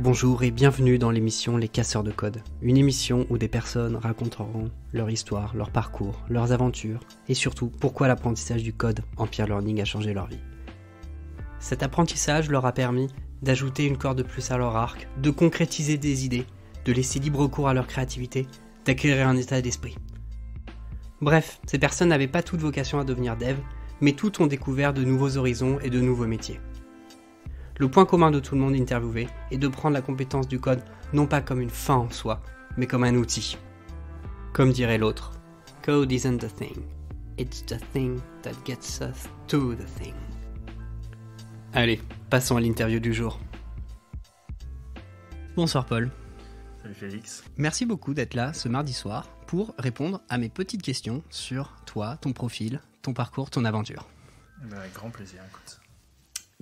Bonjour et bienvenue dans l'émission Les Casseurs de Code, une émission où des personnes raconteront leur histoire, leur parcours, leurs aventures et surtout pourquoi l'apprentissage du code en peer learning a changé leur vie. Cet apprentissage leur a permis d'ajouter une corde de plus à leur arc, de concrétiser des idées, de laisser libre cours à leur créativité, d'acquérir un état d'esprit. Bref, ces personnes n'avaient pas toute vocation à devenir dev, mais toutes ont découvert de nouveaux horizons et de nouveaux métiers. Le point commun de tout le monde interviewé est de prendre la compétence du code non pas comme une fin en soi, mais comme un outil. Comme dirait l'autre, code isn't the thing, it's the thing that gets us to the thing. Allez, passons à l'interview du jour. Bonsoir Paul. Salut Félix. Merci beaucoup d'être là ce mardi soir pour répondre à mes petites questions sur toi, ton profil, ton parcours, ton aventure. Avec grand plaisir, écoute.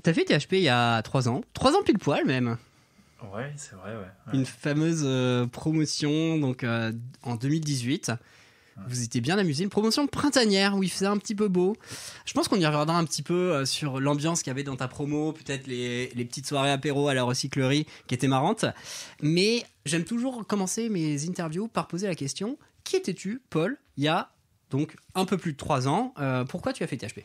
T'as fait THP il y a 3 ans. 3 ans pile poil même. Ouais, c'est vrai, ouais. Une fameuse promotion donc en 2018. Ouais. Vous étiez bien amusé. Une promotion printanière où il faisait un petit peu beau. Je pense qu'on y reviendra un petit peu sur l'ambiance qu'il y avait dans ta promo, peut-être les petites soirées apéro à la recyclerie qui étaient marrantes. Mais j'aime toujours commencer mes interviews par poser la question: qui étais-tu, Paul, il y a donc un peu plus de 3 ans? Pourquoi tu as fait THP ?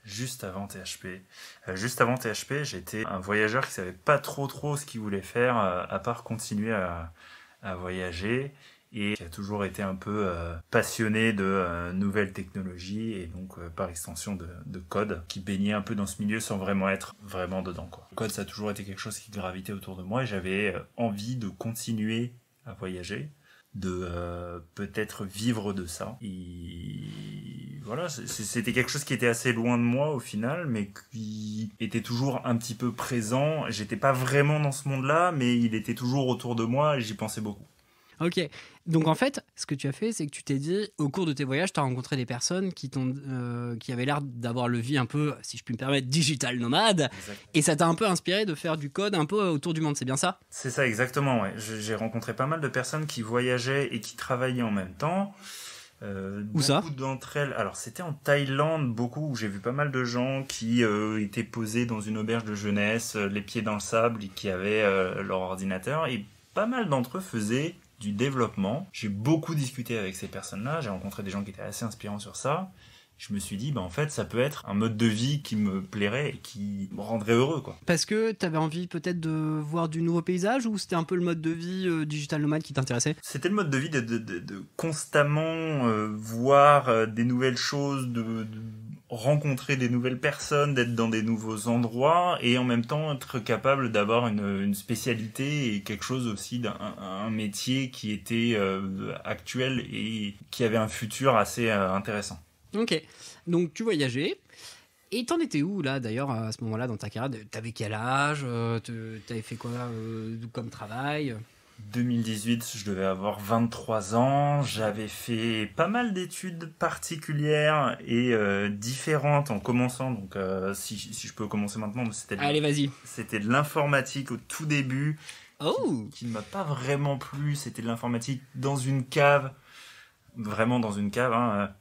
Juste avant THP, j'étais un voyageur qui savait pas trop ce qu'il voulait faire à part continuer à voyager, et qui a toujours été un peu passionné de nouvelles technologies et donc par extension de code, qui baignait un peu dans ce milieu sans vraiment être vraiment dedans, quoi. Le code, ça a toujours été quelque chose qui gravitait autour de moi et j'avais envie de continuer à voyager, de peut-être vivre de ça. Et voilà, c'était quelque chose qui était assez loin de moi au final, mais qui était toujours un petit peu présent. J'étais pas vraiment dans ce monde-là, mais il était toujours autour de moi et j'y pensais beaucoup. Ok, donc en fait, ce que tu as fait, c'est que tu t'es dit, au cours de tes voyages, tu as rencontré des personnes qui avaient l'air d'avoir le vie un peu, si je puis me permettre, digital nomade. Exactement. Et ça t'a un peu inspiré de faire du code un peu autour du monde, c'est bien ça ? C'est ça, exactement, ouais. J'ai rencontré pas mal de personnes qui voyageaient et qui travaillaient en même temps. Où ça ? Beaucoup d'entre elles, alors c'était en Thaïlande, beaucoup, où j'ai vu pas mal de gens qui étaient posés dans une auberge de jeunesse, les pieds dans le sable, et qui avaient leur ordinateur, et pas mal d'entre eux faisaient du développement. J'ai beaucoup discuté avec ces personnes-là, j'ai rencontré des gens qui étaient assez inspirants sur ça. Je me suis dit, en fait, ça peut être un mode de vie qui me plairait et qui me rendrait heureux, quoi. Parce que t'avais envie peut-être de voir du nouveau paysage, ou c'était un peu le mode de vie digital nomade qui t'intéressait ? C'était le mode de vie de constamment voir des nouvelles choses, de rencontrer des nouvelles personnes, d'être dans des nouveaux endroits et en même temps être capable d'avoir une spécialité et quelque chose aussi un métier qui était actuel et qui avait un futur assez intéressant. Ok, donc tu voyageais. Et t'en étais où là d'ailleurs à ce moment-là dans ta carrière ? T'avais quel âge ? T'avais fait quoi comme travail ? 2018, je devais avoir 23 ans. J'avais fait pas mal d'études particulières et différentes en commençant. Donc, si je peux commencer maintenant, allez, vas-y. C'était de l'informatique au tout début, qui ne m'a pas vraiment plu. C'était de l'informatique dans une cave. Vraiment dans une cave,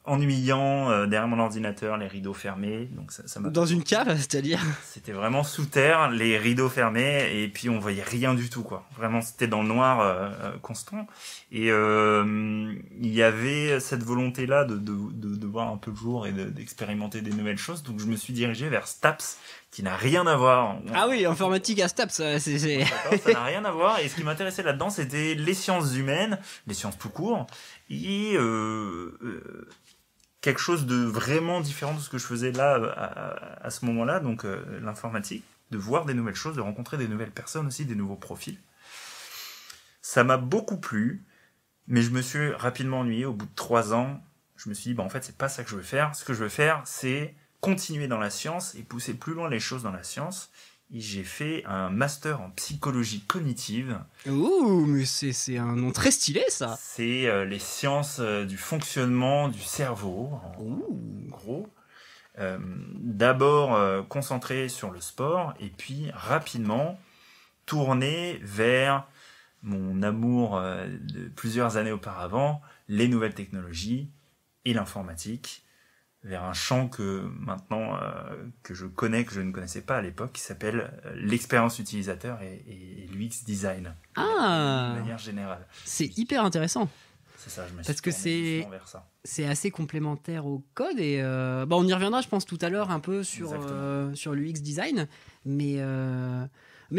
ennuyant, derrière mon ordinateur, les rideaux fermés. Donc ça m'a... Dans une cave, c'est-à-dire ? C'était vraiment sous terre, les rideaux fermés, et puis on voyait rien du tout, quoi. Vraiment, c'était dans le noir constant. Et il y avait cette volonté-là de voir un peu le jour et d'expérimenter des nouvelles choses. Donc je me suis dirigé vers STAPS, qui n'a rien à voir. Ah oui, informatique à STAPS, c'est... D'accord, ça n'a rien à voir. Et ce qui m'intéressait là-dedans, c'était les sciences humaines, les sciences tout court, et quelque chose de vraiment différent de ce que je faisais là à ce moment-là, donc l'informatique, de voir des nouvelles choses, de rencontrer des nouvelles personnes aussi, des nouveaux profils. Ça m'a beaucoup plu, mais je me suis rapidement ennuyé. Au bout de 3 ans, je me suis dit, en fait, c'est pas ça que je veux faire. Ce que je veux faire, c'est continuer dans la science et pousser plus loin les choses dans la science. Et j'ai fait un master en psychologie cognitive. Ouh, mais c'est un nom très stylé, ça. C'est les sciences du fonctionnement du cerveau, en gros. D'abord concentré sur le sport, et puis rapidement tourné vers mon amour de plusieurs années auparavant, les nouvelles technologies et l'informatique. vers un champ que maintenant que je connais, que je ne connaissais pas à l'époque, qui s'appelle l'expérience utilisateur et l'UX design, de manière générale. C'est hyper intéressant. C'est ça, je me suis Parce que tourné doucement vers ça. c'est assez complémentaire au code et on y reviendra, je pense, tout à l'heure un peu sur l'UX design, mais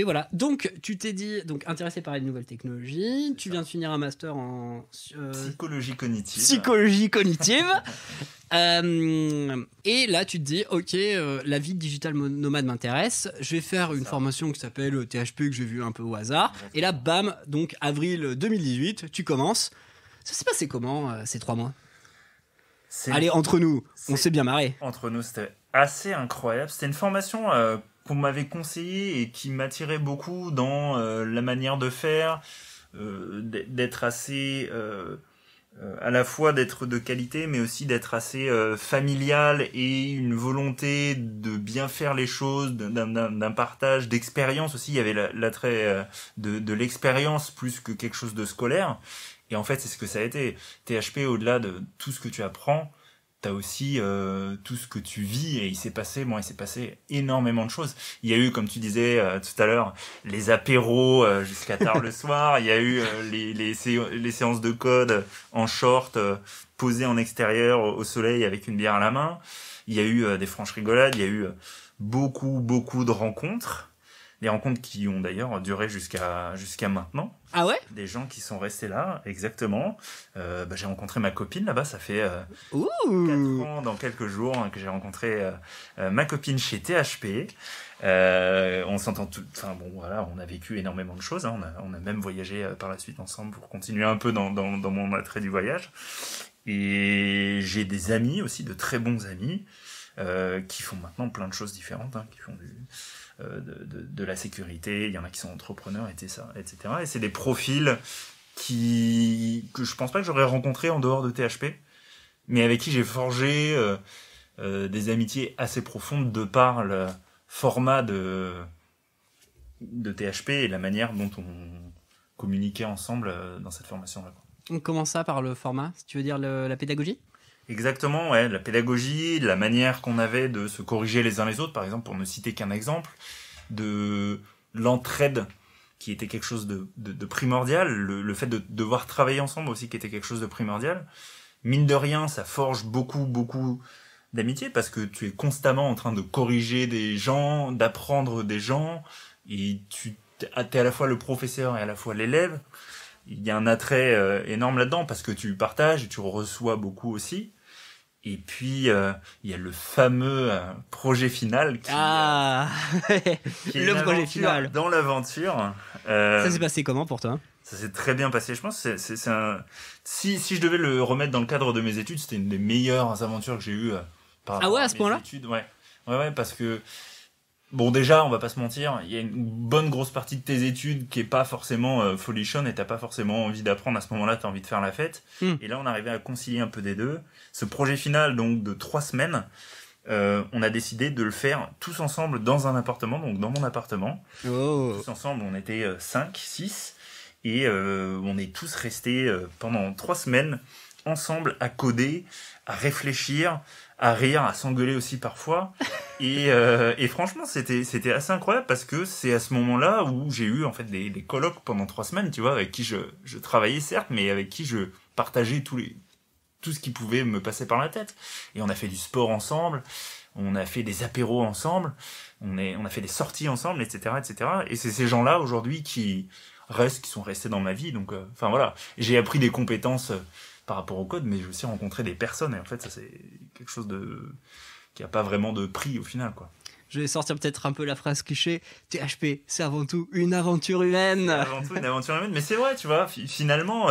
voilà. Donc tu t'es dit intéressé par les nouvelles technologies, tu viens de finir un master en psychologie cognitive. Psychologie cognitive. Et là tu te dis ok, la vie de digital nomade m'intéresse, je vais faire une formation qui s'appelle THP que j'ai vu un peu au hasard. Exactement. Et là bam, donc avril 2018, tu commences. Ça s'est passé comment ces 3 mois? Allez, entre nous, on s'est bien marré. Entre nous, c'était assez incroyable. C'était une formation qu'on m'avait conseillée et qui m'attirait beaucoup dans la manière de faire, d'être assez... à la fois d'être de qualité, mais aussi d'être assez familial et une volonté de bien faire les choses, d'un partage d'expérience aussi. Il y avait l'attrait de l'expérience plus que quelque chose de scolaire. Et en fait, c'est ce que ça a été. THP, au-delà de tout ce que tu apprends, t'as aussi tout ce que tu vis. Et il s'est passé énormément de choses. Il y a eu, comme tu disais tout à l'heure, les apéros jusqu'à tard le soir. Il y a eu les séances de code en short, posées en extérieur au soleil avec une bière à la main. Il y a eu des franches rigolades. Il y a eu beaucoup de rencontres. Des rencontres qui ont d'ailleurs duré jusqu'à maintenant. Ah ouais? Des gens qui sont restés là, exactement. J'ai rencontré ma copine là-bas, ça fait 4 ans dans quelques jours que j'ai rencontré ma copine chez THP. On s'entend tout... Enfin bon, voilà, on a vécu énormément de choses. Hein. On a même voyagé par la suite ensemble pour continuer un peu dans mon attrait du voyage. Et j'ai des amis aussi, de très bons amis, qui font maintenant plein de choses différentes, hein, qui font de la sécurité, il y en a qui sont entrepreneurs, etc. Et c'est des profils que je pense pas que j'aurais rencontrés en dehors de THP, mais avec qui j'ai forgé des amitiés assez profondes de par le format de THP et la manière dont on communiquait ensemble dans cette formation-là. On commence ça par le format, si tu veux dire la pédagogie? Exactement, ouais, la pédagogie, la manière qu'on avait de se corriger les uns les autres, par exemple, pour ne citer qu'un exemple, de l'entraide qui était quelque chose de primordial, le fait de devoir travailler ensemble aussi qui était quelque chose de primordial. Mine de rien, ça forge beaucoup d'amitié parce que tu es constamment en train de corriger des gens, d'apprendre des gens, et tu es à la fois le professeur et à la fois l'élève. Il y a un attrait énorme là-dedans parce que tu partages et tu reçois beaucoup aussi. Et puis, il y a le fameux projet final qui est le projet final. Dans l'aventure. Ça s'est passé comment pour toi? Ça s'est très bien passé. Je pense que c'est un... Si je devais le remettre dans le cadre de mes études, c'était une des meilleures aventures que j'ai eues par rapport à ce point-là? études. Ouais, parce que... Bon, déjà, on va pas se mentir, il y a une bonne grosse partie de tes études qui est pas forcément folichonne et t'as pas forcément envie d'apprendre à ce moment-là, t'as envie de faire la fête. Et là, on arrivait à concilier un peu des deux. Ce projet final, donc, de 3 semaines, on a décidé de le faire tous ensemble dans un appartement, donc dans mon appartement. Tous ensemble, on était 5, 6, et on est tous restés pendant 3 semaines ensemble à coder, à réfléchir, à rire, à s'engueuler aussi parfois. Et franchement, c'était assez incroyable parce que c'est à ce moment-là où j'ai eu en fait des colloques pendant 3 semaines, tu vois, avec qui je travaillais certes, mais avec qui je partageais tout ce qui pouvait me passer par la tête. Et on a fait du sport ensemble, on a fait des apéros ensemble, on a fait des sorties ensemble, etc., etc. Et c'est ces gens-là aujourd'hui qui sont restés dans ma vie. Donc, enfin voilà, j'ai appris des compétences par rapport au code, mais j'ai aussi rencontré des personnes. Et en fait, ça c'est quelque chose qui a pas vraiment de prix au final, quoi. Je vais sortir peut-être un peu la phrase cliché. THP, c'est avant tout une aventure humaine. C'est avant tout une aventure humaine, mais c'est vrai, tu vois. Finalement,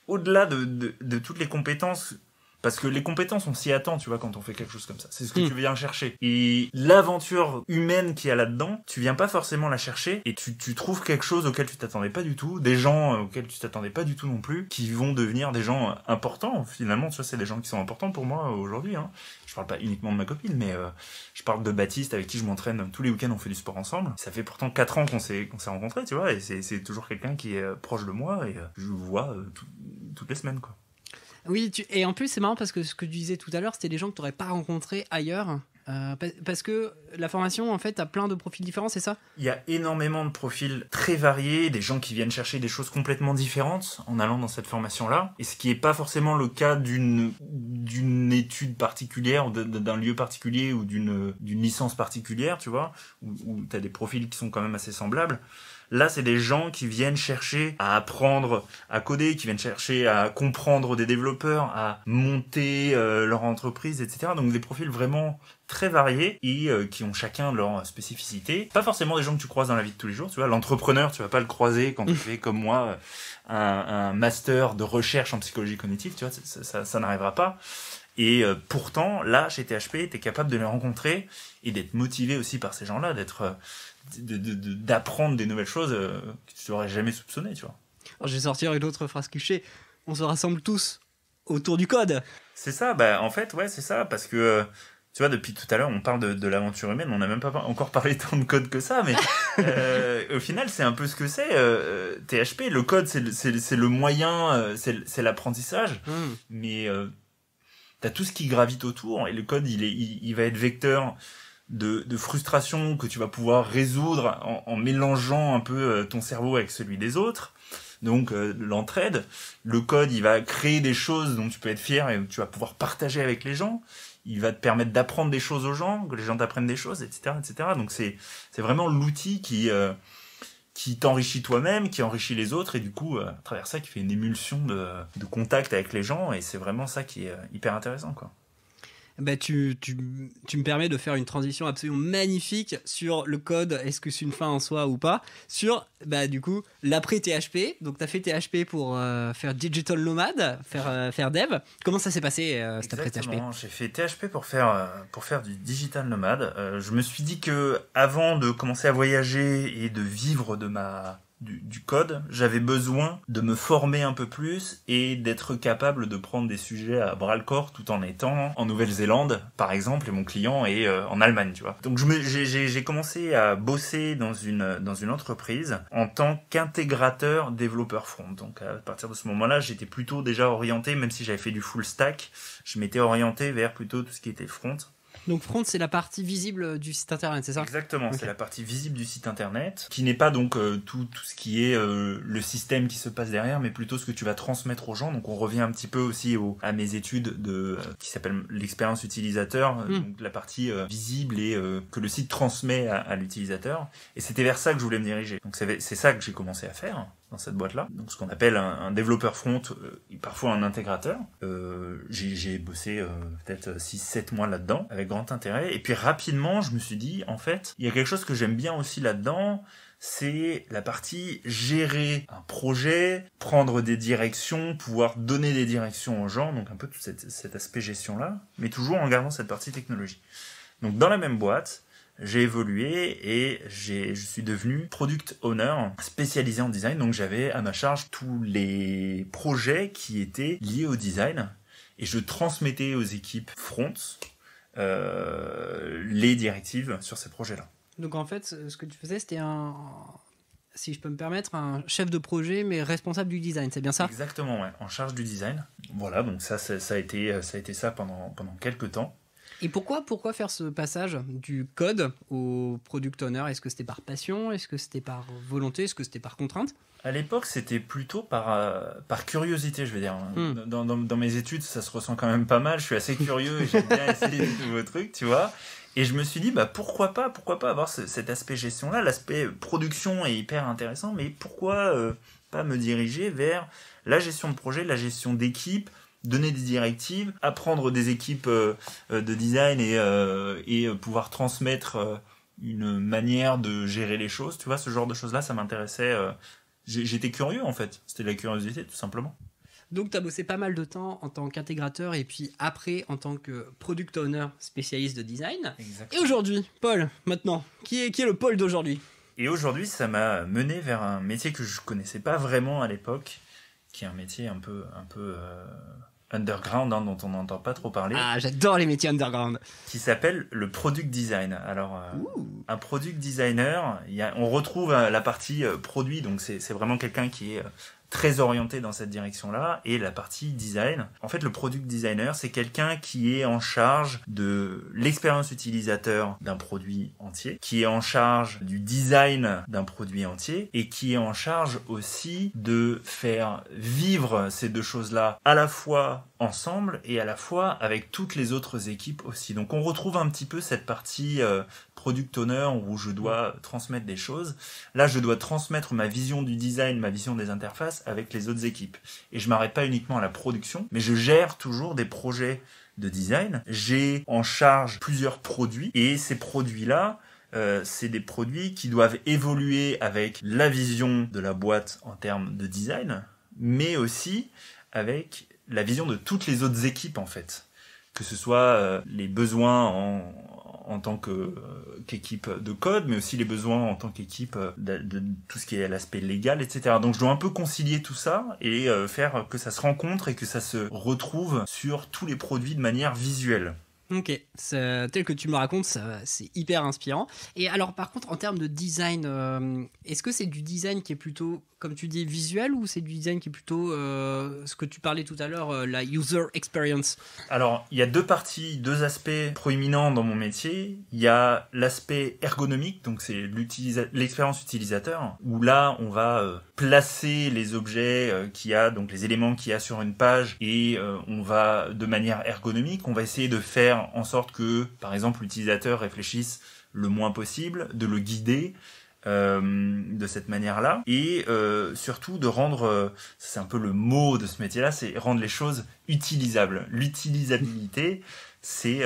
au-delà de toutes les compétences, parce que les compétences, on s'y attend, tu vois, quand on fait quelque chose comme ça. C'est ce que tu viens chercher. Et l'aventure humaine qu'il y a là-dedans, tu viens pas forcément la chercher et tu trouves quelque chose auquel tu t'attendais pas du tout, des gens auxquels tu t'attendais pas du tout non plus, qui vont devenir des gens importants. Finalement, tu vois, c'est des gens qui sont importants pour moi aujourd'hui, hein. Je parle pas uniquement de ma copine, mais je parle de Baptiste avec qui je m'entraîne tous les week-ends, on fait du sport ensemble. Ça fait pourtant 4 ans qu'on s'est rencontrés, tu vois, et c'est toujours quelqu'un qui est proche de moi et je le vois toutes les semaines, quoi. Oui, et en plus, c'est marrant parce que ce que tu disais tout à l'heure, c'était des gens que tu n'aurais pas rencontrés ailleurs. Parce que la formation, en fait, a plein de profils différents, c'est ça ? Il y a énormément de profils très variés, des gens qui viennent chercher des choses complètement différentes en allant dans cette formation-là. Et ce qui n'est pas forcément le cas d'une étude particulière, d'un lieu particulier ou d'une licence particulière, tu vois, où tu as des profils qui sont quand même assez semblables. Là, c'est des gens qui viennent chercher à apprendre à coder, qui viennent chercher à comprendre des développeurs, à monter leur entreprise, etc. Donc des profils vraiment très variés et qui ont chacun leur spécificité. Pas forcément des gens que tu croises dans la vie de tous les jours, tu vois. L'entrepreneur, tu vas pas le croiser quand tu fais comme moi un master de recherche en psychologie cognitive, tu vois. Ça n'arrivera pas. Et pourtant, là, chez THP, t'es capable de les rencontrer et d'être motivé aussi par ces gens-là, d'apprendre des nouvelles choses que tu n'aurais jamais soupçonnées, tu vois. Alors, je vais sortir une autre phrase cliché. On se rassemble tous autour du code. C'est ça, en fait, ouais, c'est ça, parce que, tu vois, depuis tout à l'heure, on parle de l'aventure humaine, on n'a même pas encore parlé tant de code que ça, mais au final, c'est un peu ce que c'est. THP, le code, c'est le moyen, c'est l'apprentissage, mais t'as tout ce qui gravite autour, et le code, il va être vecteur de frustration que tu vas pouvoir résoudre en mélangeant un peu ton cerveau avec celui des autres. Donc l'entraide, le code, il va créer des choses dont tu peux être fier et que tu vas pouvoir partager avec les gens. Il va te permettre d'apprendre des choses aux gens, que les gens t'apprennent des choses, etc., etc. Donc c'est vraiment l'outil qui t'enrichit toi-même, qui enrichit les autres, et du coup, à travers ça, qui fait une émulsion de contact avec les gens, et c'est vraiment ça qui est hyper intéressant, quoi. Tu me permets de faire une transition absolument magnifique sur le code, est-ce que c'est une fin en soi ou pas, sur du coup l'après THP. Donc tu as fait THP pour faire digital nomade, faire dev. Comment ça s'est passé cet après THP ? Exactement, j'ai fait THP pour faire du digital nomade. Je me suis dit que avant de commencer à voyager et de vivre du code, j'avais besoin de me former un peu plus et d'être capable de prendre des sujets à bras-le-corps tout en étant en Nouvelle-Zélande, par exemple, et mon client est en Allemagne, tu vois. Donc j'ai commencé à bosser dans une entreprise en tant qu'intégrateur développeur front. Donc à partir de ce moment-là, j'étais plutôt déjà orienté, même si j'avais fait du full stack, je m'étais orienté vers plutôt tout ce qui était front. Donc front, c'est la partie visible du site internet, c'est ça ? Exactement, okay. C'est la partie visible du site internet, qui n'est pas donc tout ce qui est le système qui se passe derrière, mais plutôt ce que tu vas transmettre aux gens. Donc on revient un petit peu aussi à mes études qui s'appellent l'expérience utilisateur, donc la partie visible et que le site transmet à l'utilisateur. Et c'était vers ça que je voulais me diriger. Donc c'est ça que j'ai commencé à faire dans cette boîte-là. Donc ce qu'on appelle un développeur front, et parfois un intégrateur. J'ai bossé peut-être 6-7 mois là-dedans, avec grand intérêt. Et puis rapidement, je me suis dit, en fait, il y a quelque chose que j'aime bien aussi là-dedans, c'est la partie gérer un projet, prendre des directions, pouvoir donner des directions aux gens, donc un peu tout cet aspect gestion-là, mais toujours en gardant cette partie technologie. Donc dans la même boîte, j'ai évolué et je suis devenu product owner spécialisé en design. Donc j'avais à ma charge tous les projets qui étaient liés au design et je transmettais aux équipes front les directives sur ces projets-là. Donc en fait, ce que tu faisais, c'était si je peux me permettre, un chef de projet mais responsable du design, c'est bien ça ? Exactement, ouais, en charge du design. Voilà, donc ça a été ça pendant quelques temps. Et pourquoi faire ce passage du code au product owner ? Est-ce que c'était par passion ? Est-ce que c'était par volonté ? Est-ce que c'était par contrainte ? À l'époque, c'était plutôt par curiosité, je veux dire. Dans mes études, ça se ressent quand même pas mal. Je suis assez curieux et j'aime bien essayer de nouveaux trucs, tu vois. Et je me suis dit, pourquoi pas avoir cet aspect gestion-là. L'aspect production est hyper intéressant, mais pourquoi pas me diriger vers la gestion de projet, la gestion d'équipe, donner des directives, apprendre des équipes de design et pouvoir transmettre une manière de gérer les choses, tu vois, ce genre de choses-là, ça m'intéressait. J'étais curieux, en fait. C'était de la curiosité, tout simplement. Donc, tu as bossé pas mal de temps en tant qu'intégrateur et puis après en tant que product owner spécialiste de design. Exactement. Et aujourd'hui, Paul, maintenant, qui est le Paul d'aujourd'hui ? Et aujourd'hui, ça m'a mené vers un métier que je connaissais pas vraiment à l'époque, qui est un métier un peu underground, dont on n'entend pas trop parler. Ah, j'adore les métiers underground. Qui s'appelle le product design. Alors, un product designer, on retrouve la partie produit, donc c'est vraiment quelqu'un qui est très orienté dans cette direction-là. Et la partie design, en fait, le product designer, c'est quelqu'un qui est en charge de l'expérience utilisateur d'un produit entier, qui est en charge du design d'un produit entier et qui est en charge aussi de faire vivre ces deux choses-là à la fois ensemble et à la fois avec toutes les autres équipes aussi. Donc on retrouve un petit peu cette partie product owner où je dois transmettre des choses. Là, je dois transmettre ma vision du design, ma vision des interfaces avec les autres équipes. Et je m'arrête pas uniquement à la production, mais je gère toujours des projets de design. J'ai en charge plusieurs produits et ces produits-là, c'est des produits qui doivent évoluer avec la vision de la boîte en termes de design, mais aussi avec la vision de toutes les autres équipes en fait, que ce soit les besoins en tant qu'équipe de code, mais aussi les besoins en tant qu'équipe de tout ce qui est l'aspect légal, etc. Donc je dois un peu concilier tout ça et faire que ça se rencontre et que ça se retrouve sur tous les produits de manière visuelle. Ok, tel que tu me racontes, c'est hyper inspirant. Et alors par contre, en termes de design, est-ce que c'est du design qui est plutôt, comme tu dis, visuel, ou c'est du design qui est plutôt ce que tu parlais tout à l'heure, la user experience? Alors, il y a deux aspects proéminents dans mon métier. Il y a l'aspect ergonomique, donc c'est l'expérience utilisateur, où là, on va placer les objets qu'il y a, donc les éléments qu'il y a sur une page, et on va, de manière ergonomique, on va essayer de faire en sorte que, par exemple, l'utilisateur réfléchisse le moins possible, de le guider de cette manière-là, et surtout de rendre, c'est un peu le mot de ce métier-là, c'est rendre les choses utilisables. L'utilisabilité, c'est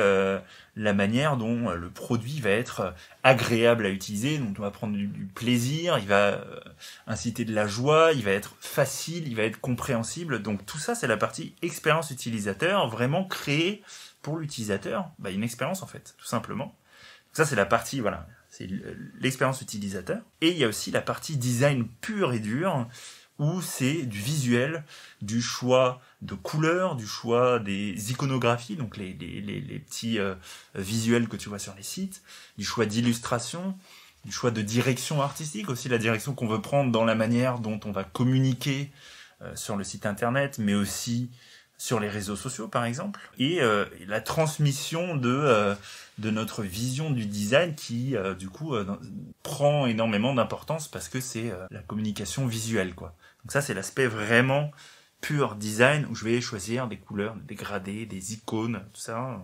la manière dont le produit va être agréable à utiliser, dont on va prendre du plaisir, il va inciter de la joie, il va être facile, il va être compréhensible. Donc tout ça, c'est la partie expérience utilisateur, vraiment créer pour l'utilisateur une expérience en fait, tout simplement. Donc ça, c'est la partie, voilà, c'est l'expérience utilisateur. Et il y a aussi la partie design pur et dur, où c'est du visuel, du choix de couleurs, du choix des iconographies, donc les petits visuels que tu vois sur les sites, du choix d'illustration, du choix de direction artistique, aussi la direction qu'on veut prendre dans la manière dont on va communiquer sur le site internet, mais aussi sur les réseaux sociaux par exemple, et la transmission de notre vision du design qui du coup prend énormément d'importance parce que c'est la communication visuelle quoi. Donc ça c'est l'aspect vraiment pur design où je vais choisir des couleurs, des dégradés, des icônes, tout ça,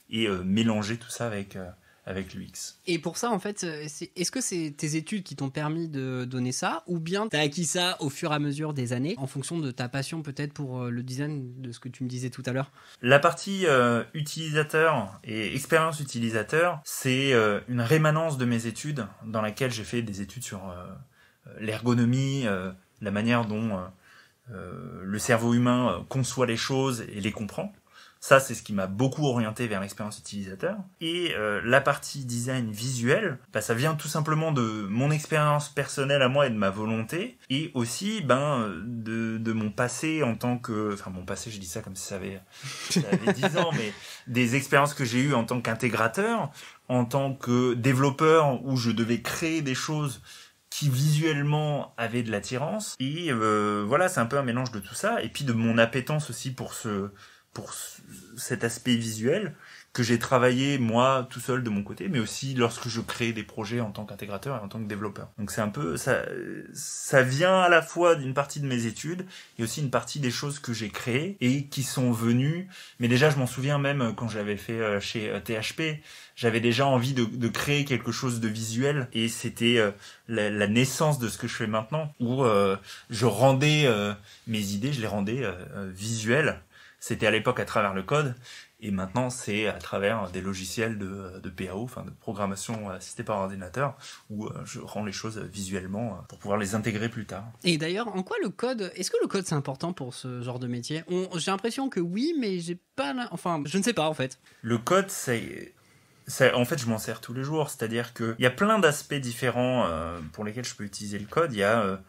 et mélanger tout ça avec l'UX. Et pour ça, en fait, est-ce que c'est tes études qui t'ont permis de donner ça, ou bien t'as acquis ça au fur et à mesure des années, en fonction de ta passion peut-être pour le design, de ce que tu me disais tout à l'heure? La partie utilisateur et expérience utilisateur, c'est une rémanence de mes études, dans laquelle j'ai fait des études sur l'ergonomie, la manière dont le cerveau humain conçoit les choses et les comprend. Ça, c'est ce qui m'a beaucoup orienté vers l'expérience utilisateur. Et la partie design visuel, ça vient tout simplement de mon expérience personnelle à moi et de ma volonté, et aussi de mon passé en tant que... Enfin, mon passé, je dis ça comme si ça avait 10 ans, mais des expériences que j'ai eues en tant qu'intégrateur, en tant que développeur, où je devais créer des choses qui visuellement avaient de l'attirance. Et voilà, c'est un peu un mélange de tout ça, et puis de mon appétence aussi pour cet aspect visuel que j'ai travaillé moi tout seul de mon côté, mais aussi lorsque je crée des projets en tant qu'intégrateur et en tant que développeur. Donc c'est un peu ça vient à la fois d'une partie de mes études et aussi une partie des choses que j'ai créées et qui sont venues. Mais déjà je m'en souviens même quand j'avais fait chez THP, j'avais déjà envie de créer quelque chose de visuel, et c'était la naissance de ce que je fais maintenant, où je rendais mes idées, je les rendais visuelles. C'était à l'époque à travers le code, et maintenant c'est à travers des logiciels de PAO, enfin de programmation assistée par ordinateur, où je rends les choses visuellement pour pouvoir les intégrer plus tard. Et d'ailleurs, en quoi le code, est-ce que le code c'est important pour ce genre de métier? J'ai l'impression que oui, mais j'ai pas, enfin, je ne sais pas en fait. Le code, en fait, je m'en sers tous les jours, c'est-à-dire qu'il y a plein d'aspects différents pour lesquels je peux utiliser le code. Il y a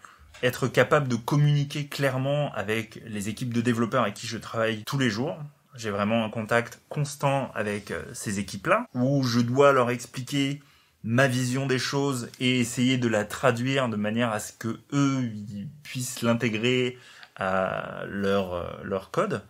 être capable de communiquer clairement avec les équipes de développeurs avec qui je travaille tous les jours. J'ai vraiment un contact constant avec ces équipes-là, où je dois leur expliquer ma vision des choses et essayer de la traduire de manière à ce que eux ils puissent l'intégrer à leur code.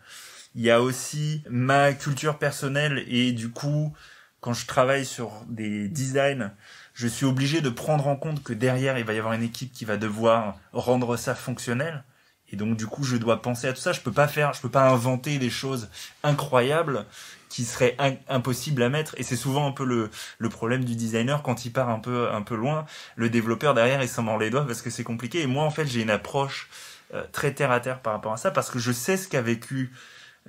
Il y a aussi ma culture personnelle et du coup, quand je travaille sur des designs, je suis obligé de prendre en compte que derrière, il va y avoir une équipe qui va devoir rendre ça fonctionnel. Et donc, du coup, je dois penser à tout ça. Je peux pas inventer des choses incroyables qui seraient impossibles à mettre. Et c'est souvent un peu le problème du designer quand il part un peu loin. Le développeur derrière, il s'en mord les doigts parce que c'est compliqué. Et moi, en fait, j'ai une approche très terre à terre par rapport à ça parce que je sais ce qu'a vécu.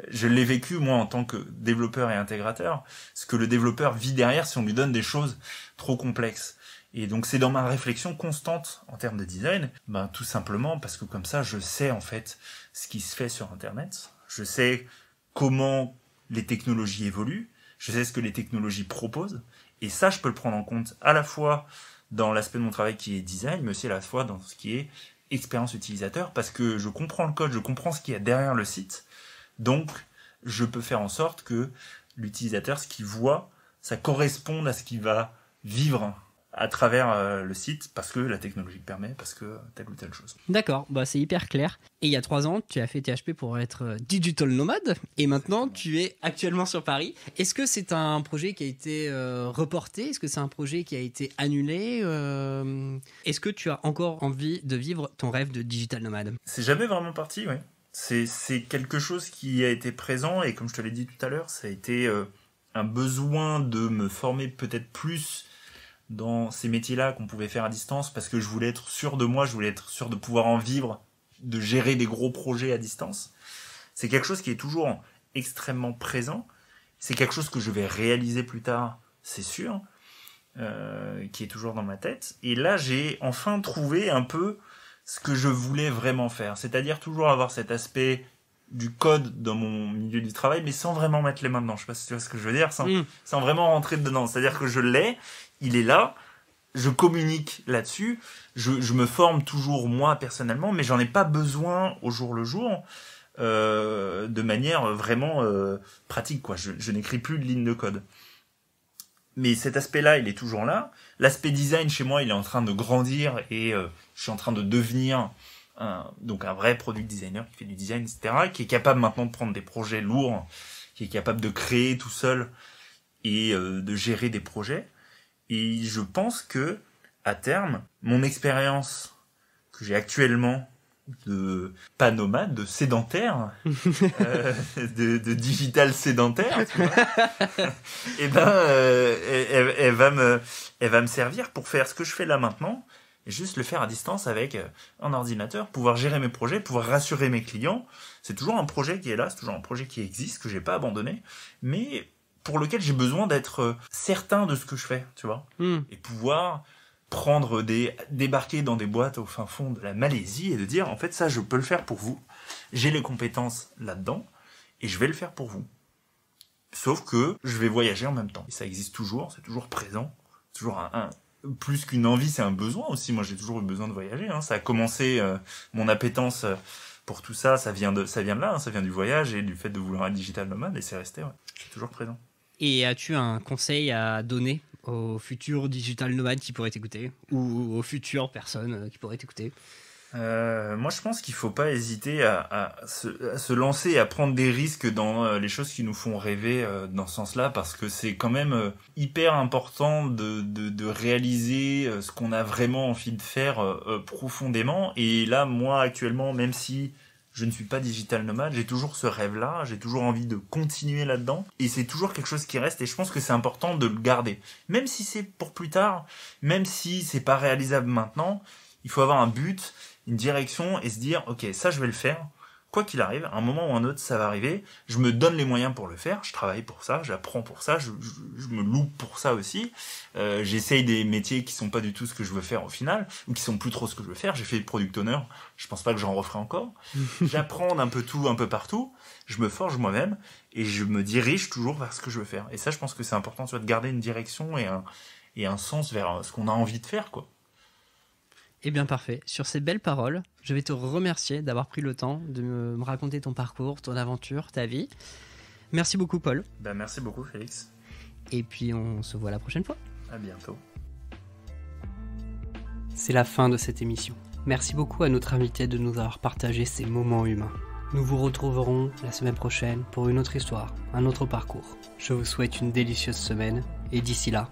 Je l'ai vécu, moi, en tant que développeur et intégrateur, ce que le développeur vit derrière si on lui donne des choses trop complexes. Et donc, c'est dans ma réflexion constante en termes de design, tout simplement parce que comme ça, je sais, en fait, ce qui se fait sur Internet. Je sais comment les technologies évoluent. Je sais ce que les technologies proposent. Et ça, je peux le prendre en compte à la fois dans l'aspect de mon travail qui est design, mais aussi à la fois dans ce qui est expérience utilisateur, parce que je comprends le code, je comprends ce qu'il y a derrière le site. Donc, je peux faire en sorte que l'utilisateur, ce qu'il voit, ça corresponde à ce qu'il va vivre à travers le site, parce que la technologie le permet, parce que telle ou telle chose. D'accord, c'est hyper clair. Et il y a 3 ans, tu as fait THP pour être digital nomade, et maintenant tu es actuellement sur Paris. Est-ce que c'est un projet qui a été reporté ? Est-ce que c'est un projet qui a été annulé ? Est-ce que tu as encore envie de vivre ton rêve de digital nomade ? C'est jamais vraiment parti, oui. C'est quelque chose qui a été présent, et comme je te l'ai dit tout à l'heure, ça a été un besoin de me former peut-être plus dans ces métiers-là qu'on pouvait faire à distance, parce que je voulais être sûr de moi, je voulais être sûr de pouvoir en vivre, de gérer des gros projets à distance. C'est quelque chose qui est toujours extrêmement présent, c'est quelque chose que je vais réaliser plus tard, c'est sûr, qui est toujours dans ma tête. Et là, j'ai enfin trouvé un peu ce que je voulais vraiment faire, c'est-à-dire toujours avoir cet aspect du code dans mon milieu du travail, mais sans vraiment mettre les mains dedans. Je sais pas si tu vois ce que je veux dire, sans vraiment rentrer dedans. C'est-à-dire que je l'ai, il est là, je communique là-dessus, je me forme toujours moi personnellement, mais j'en ai pas besoin au jour le jour, de manière vraiment pratique, quoi. Je n'écris plus de lignes de code. Mais cet aspect-là, il est toujours là. L'aspect design chez moi, il est en train de grandir et je suis en train de devenir un vrai product designer qui fait du design, etc., qui est capable maintenant de prendre des projets lourds, qui est capable de créer tout seul et de gérer des projets. Et je pense que, à terme, mon expérience que j'ai actuellement de pas nomade, de sédentaire, de digital sédentaire, tu vois, et elle va me servir pour faire ce que je fais là maintenant, et juste le faire à distance avec un ordinateur, pouvoir gérer mes projets, pouvoir rassurer mes clients. C'est toujours un projet qui est là, c'est toujours un projet qui existe, que j'ai pas abandonné, mais pour lequel j'ai besoin d'être certain de ce que je fais, tu vois, et pouvoir débarquer dans des boîtes au fin fond de la Malaisie et de dire, en fait, ça, je peux le faire pour vous. J'ai les compétences là-dedans et je vais le faire pour vous. Sauf que je vais voyager en même temps. Et ça existe toujours, c'est toujours présent. C'est toujours plus qu'une envie, c'est un besoin aussi. Moi, j'ai toujours eu besoin de voyager. Ça a commencé, mon appétence pour tout ça, ça vient de là. Ça vient du voyage et du fait de vouloir être digital nomade et c'est resté, ouais. C'est toujours présent. Et as-tu un conseil à donner aux futurs digital nomades qui pourraient t'écouter, ou aux futures personnes qui pourraient t'écouter? Moi, je pense qu'il faut pas hésiter à se lancer et à prendre des risques dans les choses qui nous font rêver dans ce sens-là, parce que c'est quand même hyper important de réaliser ce qu'on a vraiment envie de faire profondément. Et là, moi, actuellement, même si je ne suis pas digital nomade, j'ai toujours ce rêve-là, j'ai toujours envie de continuer là-dedans, et c'est toujours quelque chose qui reste, et je pense que c'est important de le garder. Même si c'est pour plus tard, même si c'est pas réalisable maintenant, il faut avoir un but, une direction, et se dire, ok, ça je vais le faire, quoi qu'il arrive, à un moment ou un autre, ça va arriver, je me donne les moyens pour le faire, je travaille pour ça, j'apprends pour ça, je me loupe pour ça aussi, j'essaye des métiers qui sont pas du tout ce que je veux faire au final, ou qui sont plus trop ce que je veux faire, j'ai fait product owner, je pense pas que j'en referai encore, j'apprends un peu tout, un peu partout, je me forge moi-même, et je me dirige toujours vers ce que je veux faire. Et ça, je pense que c'est important, tu vois, de garder une direction et un sens vers ce qu'on a envie de faire, quoi. Eh bien, parfait. Sur ces belles paroles, je vais te remercier d'avoir pris le temps de me raconter ton parcours, ton aventure, ta vie. Merci beaucoup, Paul. Merci beaucoup, Félix. Et puis, on se voit la prochaine fois. À bientôt. C'est la fin de cette émission. Merci beaucoup à notre invité de nous avoir partagé ces moments humains. Nous vous retrouverons la semaine prochaine pour une autre histoire, un autre parcours. Je vous souhaite une délicieuse semaine et d'ici là,